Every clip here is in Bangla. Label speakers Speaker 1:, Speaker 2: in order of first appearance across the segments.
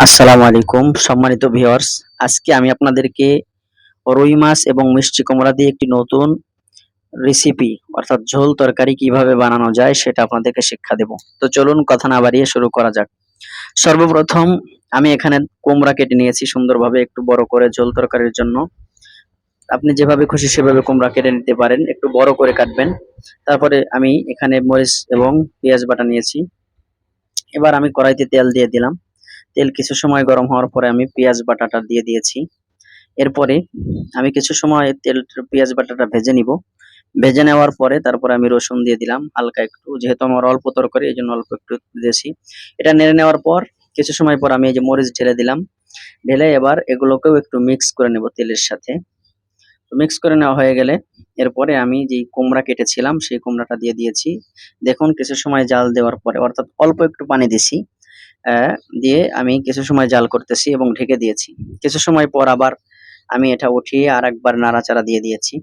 Speaker 1: আসসালামু আলাইকুম সম্মানিত ভিউয়ার্স। আজকে আমি আপনাদেরকে রুই মাছ এবং মিষ্টি কুমড়া দিয়ে একটি নতুন রেসিপি অর্থাৎ ঝোল তরকারি কিভাবে বানানো যায় সেটা আপনাদেরকে শিক্ষা দেব। তো চলুন কথা না বাড়িয়ে শুরু করা যাক। সর্বপ্রথম আমি এখানে কুমড়া কেটে নিয়েছি সুন্দরভাবে একটু বড় করে ঝোল তরকারির জন্য। আপনি যেভাবে খুশি সেভাবে কুমড়া কেটে নিতে পারেন, একটু বড় করে কাটবেন। তারপরে আমি এখানে মরিচ এবং পেঁয়াজ বাটা নিয়েছি। এবার আমি কড়াইতে তেল দিয়ে দিলাম। তেল কিছু সময় গরম হওয়ার পরে আমি পেঁয়াজ বাটাটা দিয়ে দিয়েছি। এরপরে আমি কিছু সময় পেঁয়াজ বাটাটা ভেজে নিব। ভেজে নেওয়ার পরে তারপরে আমি রসুন দিয়ে দিলাম হালকা একটু। যেহেতু আমার অল্প তরকারি এজন্য অল্প একটু দিয়েছি। এটা নেড়ে নেওয়ার পর কিছু সময় পর আমি এই যে মরিচ ঢেলে দিলাম। ঢেলে এবার এগুলোকেও একটু মিক্স করে নেব তেলের সাথে। তো মিক্স করে নেওয়া হয়ে গেলে এরপরে আমি যেই কুমড়া কেটেছিলাম সেই কুমড়াটা দিয়ে দিয়েছি। দেখুন কিছু সময় জাল দেওয়ার পরে অর্থাৎ অল্প একটু পানি দিছি। দিয়ে আমি কিছু সময় জাল করতেছি এবং ঢেকে দিয়েছি। কিছু সময় পর আবার আমি এটা উঠিয়ে আরেকবার নাড়াচাড়া দিয়ে দিয়েছি।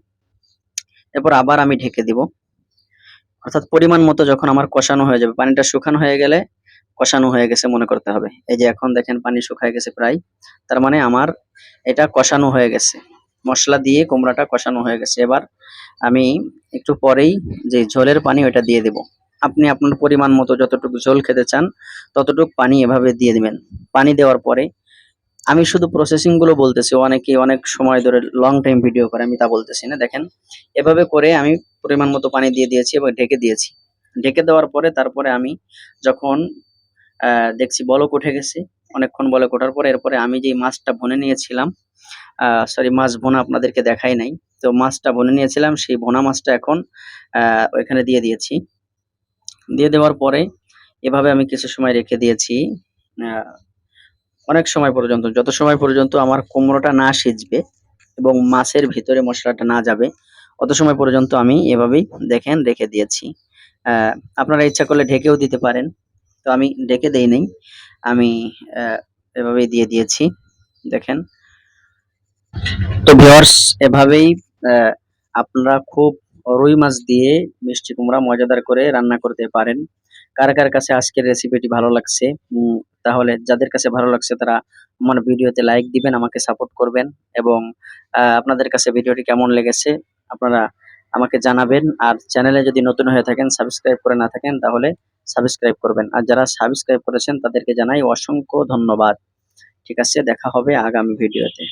Speaker 1: এরপর আবার আমি ঢেকে দিব। অর্থাৎ পরিমাণ মতো যখন আমার কষানো হয়ে যাবে, পানিটা শুকানো হয়ে গেলে কষানো হয়ে গেছে মনে করতে হবে। এই যে এখন দেখেন পানি শুকায় গেছে প্রায়। তার মানে আমার এটা কষানো হয়ে গেছে। মসলা দিয়ে কুমড়াটা কষানো হয়ে গেছে। এবার আমি একটু পরেই যে ঝোলের পানি ওইটা দিয়ে দেব। আপনি আপনার পরিমাণ মতো যতটুকু ঝোল খেতে চান ততটুকু পানি এভাবে দিয়ে দিবেন। পানি দেওয়ার পরে আমি শুধু প্রসেসিং গুলো বলতেছি, অনেকে অনেক সময় ধরে লং টাইম ভিডিও করে, আমি তা বলতেছি না। দেখেন এভাবে করে আমি পরিমাণ মতো পানি দিয়ে দিয়েছি এবং ঢেকে দিয়েছি। ঢেকে দেওয়ার পরে তারপরে আমি যখন দেখছি বলক উঠে গেছে, অনেকক্ষণ বলক ওঠার পরে এরপরে আমি যেই মাছটা ভুনে নিয়েছিলাম, সরি মাছ ভুনা আপনাদেরকে দেখাই নাই। তো মাছটা ভুনে নিয়েছিলাম সেই ভুনা মাছটা এখন ওইখানে দিয়ে দিয়েছি। দিয়ে দেওয়ার পরে এভাবে আমি কিছু সময় রেখে দিয়েছি। আহ অনেক সময় পর্যন্ত, যত সময় পর্যন্ত আমার কুমড়োটা না সিঝবে এবং মাছের ভিতরে মশলাটা না যাবে, অত সময় পর্যন্ত আমি এভাবেই দেখেন রেখে দিয়েছি। আহ, আপনারা ইচ্ছা করলে ঢেকেও দিতে পারেন। তো আমি ঢেকে দেই নাই, আমি আহ, এভাবেই দিয়ে দিয়েছি। দেখেন, তো ভিউয়ার্স এভাবেই আহ, আপনারা খুব রুই মাছ দিয়ে মিষ্টি কুমড়া মজাদার করে রান্না করতে পারেন। কার কার কাছে আজকের রেসিপিটি ভালো লাগছে, তাহলে যাদের কাছে ভালো লাগছে তারা আমার ভিডিওতে লাইক দিবেন, আমাকে সাপোর্ট করবেন। এবং আপনাদের কাছে ভিডিওটি কেমন লেগেছে আপনারা আমাকে জানাবেন। আর চ্যানেলে যদি নতুন হয়ে থাকেন, সাবস্ক্রাইব করে না থাকেন, তাহলে সাবস্ক্রাইব করবেন। আর যারা সাবস্ক্রাইব করেছেন তাদেরকে জানাই অসংখ্য ধন্যবাদ। ঠিক আছে, দেখা হবে আগামী ভিডিওতে।